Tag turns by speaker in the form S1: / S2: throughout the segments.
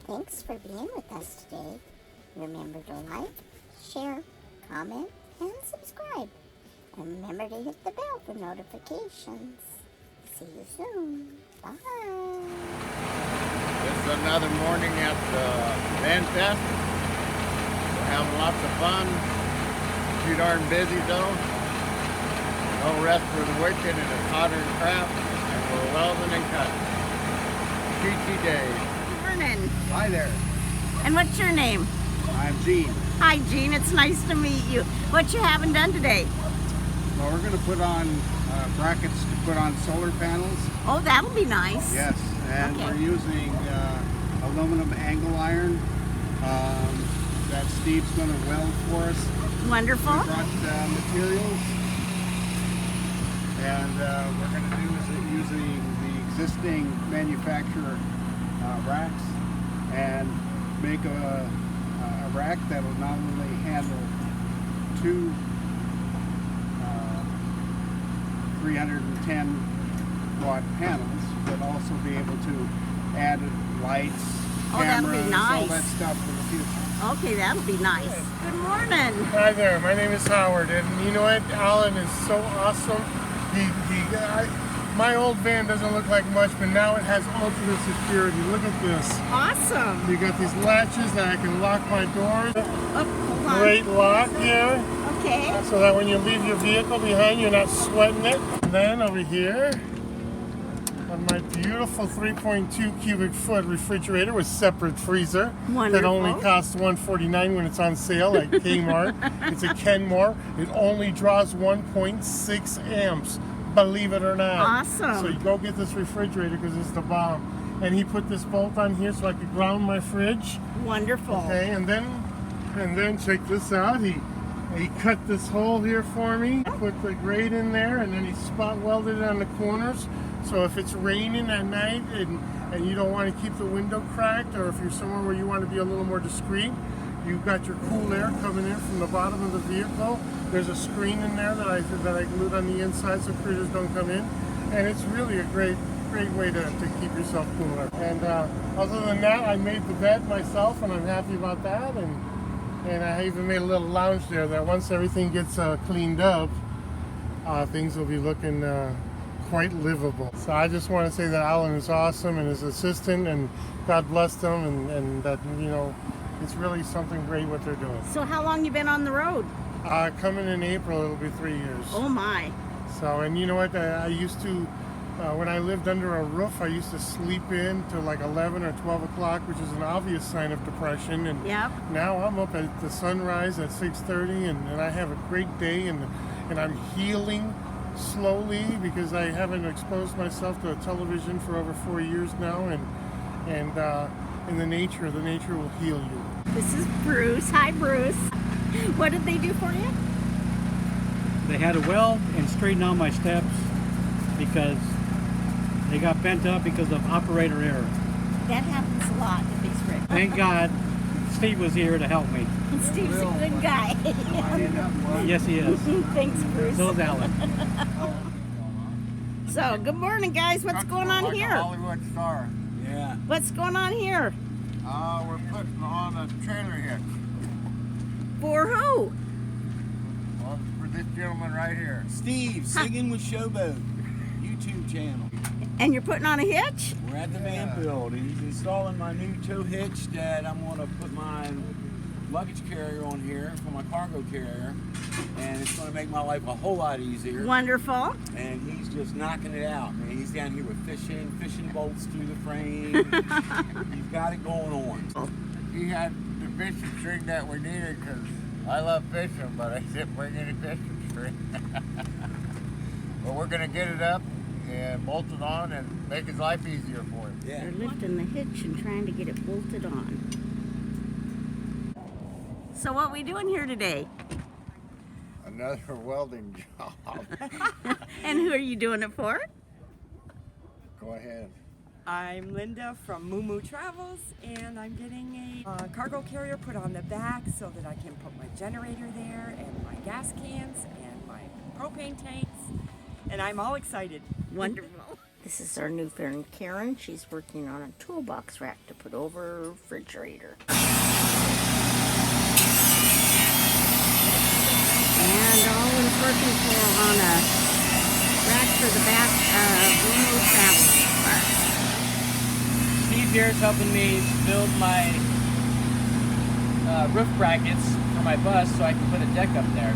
S1: Thanks for being with us today. Remember to like, share, comment, and subscribe. And remember to hit the bell for notifications. See you soon. Bye.
S2: It's another morning at the Van Fest. We're having lots of fun. Too darn busy though. No rest for the wicked, and it's hotter than crap. And we're welding and cutting. Peachy days.
S3: Good morning.
S2: Hi there.
S3: And what's your name?
S2: I'm Gene.
S3: Hi, Jean. It's nice to meet you. What you haven't done today?
S4: Well, we're going to put on brackets to put on solar panels.
S3: Oh, that'll be nice.
S4: Yes, and
S3: Okay.
S4: we're using aluminum angle iron that Steve's going to weld for us.
S3: Wonderful.
S4: We brought materials, and we're going to do is using the existing manufacturer racks and make a rack that will not only handle two 310 watt panels, but also be able to add lights,
S3: Oh, that'll be
S4: cameras,
S3: nice.
S4: all that stuff for the future.
S3: Okay, that'll be nice. Good morning.
S5: Hi there, my name is Howard, and you know what? Alan is so awesome. My old van doesn't look like much, but now it has ultimate security. Look at this.
S3: Awesome.
S5: You got these latches that I can lock my doors.
S3: Oh, hold on.
S5: Great lock here,
S3: Okay.
S5: so that when you leave your vehicle behind, you're not sweating it. And then over here, on my beautiful 3.2 cubic foot refrigerator with separate freezer that
S3: Wonderful.
S5: only costs $149 when it's on sale at Kmart. It's a Kenmore. It only draws 1.6 amps, believe it or not.
S3: Awesome.
S5: So you go get this refrigerator because it's the bomb. And he put this bolt on here so I could ground my fridge.
S3: Wonderful.
S5: Okay, and then check this out. He cut this hole here for me, put the grate in there, and then he spot welded it on the corners. So if it's raining at night and you don't want to keep the window cracked, or if you're somewhere where you want to be a little more discreet, you've got your cool air coming in from the bottom of the vehicle. There's a screen in there that I glued on the inside so critters don't come in, and it's really a great way to keep yourself cooler. And other than that, I made the bed myself, and I'm happy about that. And I even made a little lounge there that once everything gets cleaned up, things will be looking quite livable. So I just want to say that Alan is awesome, and his assistant, and God bless them, and that, you know, it's really something great what they're doing.
S3: So how long you been on the road?
S5: Coming in April, it'll be 3 years.
S3: Oh my.
S5: So, and you know what, I used to, when I lived under a roof, I used to sleep in till like 11 or 12 o'clock, which is an obvious sign of depression. And
S3: Yep.
S5: now I'm up at the sunrise at 6:30, and I have a great day, and I'm healing slowly because I haven't exposed myself to television for over 4 years now, and the nature will heal you.
S3: This is Bruce. Hi, Bruce. What did they do for you?
S6: They had to weld and straighten out my steps because they got bent up because of operator error.
S3: That happens a lot at these rigs.
S6: Thank God Steve was here to help me.
S3: Steve's a good guy.
S6: Yes, he is.
S3: Thanks, Bruce.
S6: So is Alan.
S3: So, good morning, guys. What's going on
S2: Like a
S3: here?
S2: Hollywood star.
S6: Yeah.
S3: What's going on here?
S2: We're putting on a trailer hitch.
S3: For who?
S2: Well, for this gentleman right here.
S7: Steve, Singing with Showboat, YouTube channel.
S3: And you're putting on a hitch?
S7: We're at the van build. He's installing my new tow hitch that I'm going to put my luggage carrier on here for my cargo carrier. And it's going to make my life a whole lot easier.
S3: Wonderful.
S7: And he's just knocking it out, man. He's down here with fishing bolts through the frame. He's got it going on.
S2: He had the fishing string that we needed because I love fishing, but I didn't bring any fishing string. But we're going to get it up and bolt it on and make his life easier for him.
S7: Yeah.
S3: They're lifting the hitch and trying to get it bolted on. So what we doing here today?
S2: Another welding job.
S3: And who are you doing it for?
S2: Go ahead.
S8: I'm Linda from Moo Moo Travels, and I'm getting a cargo carrier put on the back so that I can put my generator there and my gas cans and my propane tanks, and I'm all excited.
S3: Wonderful. This is our new friend Karen. She's working on a toolbox rack to put over her refrigerator. And Owen's working on a rack for the back of Limo Traveling Park.
S9: Steve here is helping me build my roof brackets for my bus so I can put a deck up there.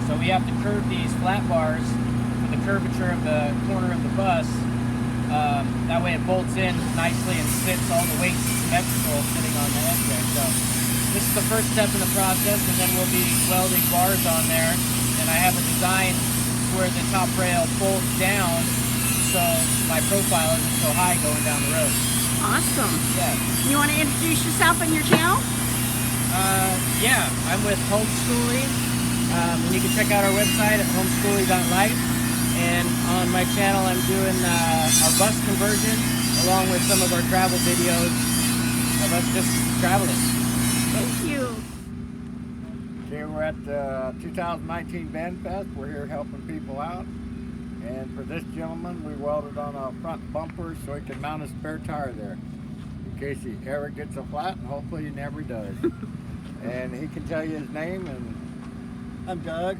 S9: So we have to curve these flat bars for the curvature of the corner of the bus. That way it bolts in nicely and sits all the weight symmetrical sitting on the edge there. So this is the first step in the process, and then we'll be welding bars on there. And I have a design where the top rail folds down so my profile isn't so high going down the road.
S3: Awesome.
S9: Yeah.
S3: You want to introduce yourself and your channel?
S9: Yeah, I'm with Homeschooling. And you can check out our website at homeschooling.life. And on my channel, I'm doing our bus conversion along with some of our travel videos of us just traveling.
S3: Thank you.
S2: Okay, we're at the 2019 Van Fest. We're here helping people out. And for this gentleman, we welded on a front bumper so he can mount a spare tire there in case he ever gets a flat, and hopefully he never does. And he can tell you his name. And
S4: I'm Doug.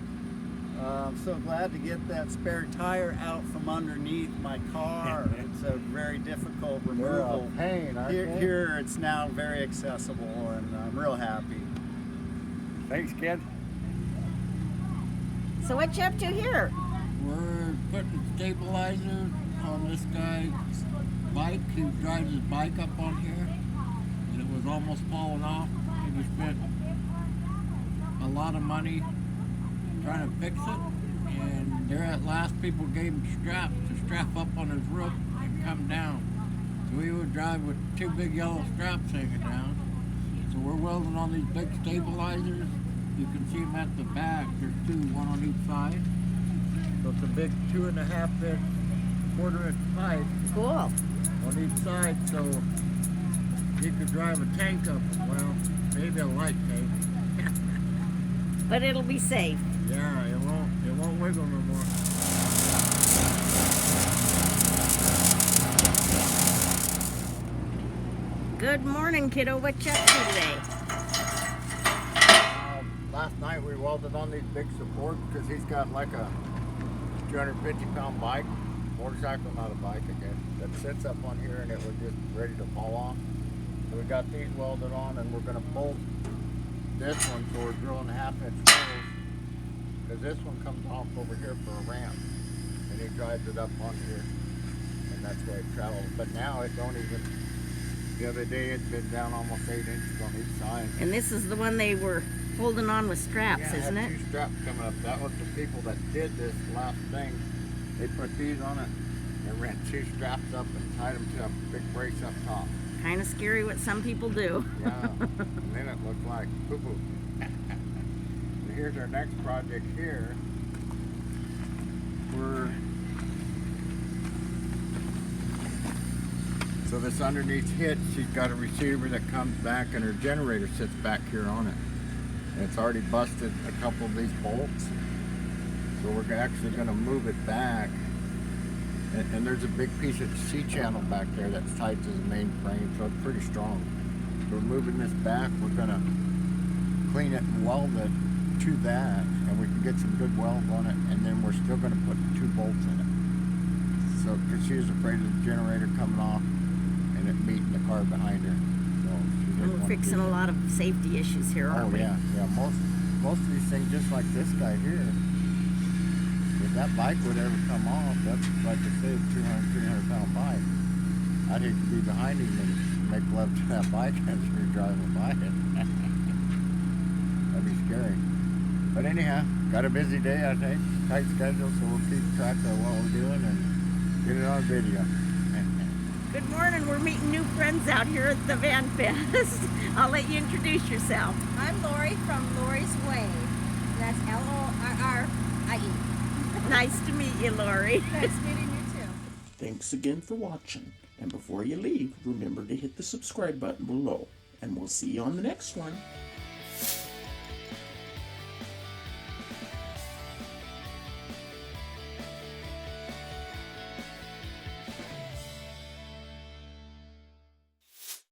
S4: I'm so glad to get that spare tire out from underneath my car. It's a very difficult removal.
S2: Pain, aren't they?
S4: Here it's now very accessible, and I'm real happy.
S2: Thanks, kid.
S3: So what you up to here?
S10: We're putting stabilizer on this guy's bike. He drives his bike up on here, and it was almost falling off, and we spent a lot of money trying to fix it, and there at last people gave him straps to strap up on his roof and come down. So we would drive with two big yellow straps hanging down. So we're welding on these big stabilizers. You can see them at the back. There's two, one on each side. So it's a big 2.5 inch, 1/4 inch pipe
S3: Cool.
S10: on each side, so you could drive a tank up, well, maybe a light tank.
S3: But it'll be safe.
S10: Yeah, it won't wiggle no more.
S3: Good morning, kiddo. What you up to today?
S2: Last night we welded on these big supports because he's got like a 250-pound bike, motorcycle, not a bike, I guess, that sits up on here and it was just ready to fall off. So we got these welded on, and we're going to bolt this one, so we're drilling 1/2-inch holes, because this one comes off over here for a ramp, and he drives it up on here, and that's why it travels. But now it don't even, the other day it's been down almost 8 inches on each side.
S3: And this is the one they were holding on with straps,
S2: Yeah,
S3: isn't
S2: had
S3: it?
S2: 2 straps coming up. That was the people that did this last thing. They put these on it and ran 2 straps up and tied them to a big brace up top.
S3: Kind of scary what some people do.
S2: Yeah, and then it looked like poo-poo. So here's our next project here. So this underneath hitch, she's got a receiver that comes back, and her generator sits back here on it. And it's already busted a couple of these bolts. So we're actually going to move it back. And there's a big piece of C-channel back there that's tied to the main frame, so it's pretty strong. So we're moving this back. We're going to clean it and weld it to that, and we can get some good welds on it, and then we're still going to put 2 bolts in it. So, because she was afraid of the generator coming off and it meeting the car behind her. So she didn't
S3: We're
S2: want to
S3: fixing
S2: do
S3: a
S2: that.
S3: lot of safety issues here, aren't we?
S2: Yeah. Most of these things, just like this guy here, if that bike would ever come off, that's like I said, 300-pound bike. I'd hate to be behind him and make love to that bike as you're driving by it. That'd be scary. But anyhow, got a busy day, I think. Tight schedule, so we'll keep track of what we're doing and get it on video.
S3: Good morning. We're meeting new friends out here at the Van Fest. I'll let you introduce yourself.
S11: I'm Lori from Lori's Way. That's Lorrie.
S3: Nice to meet you, Lori.
S11: Nice meeting you too.
S12: Thanks again for watching. And before you leave, remember to hit the subscribe button below. And we'll see you on the next one.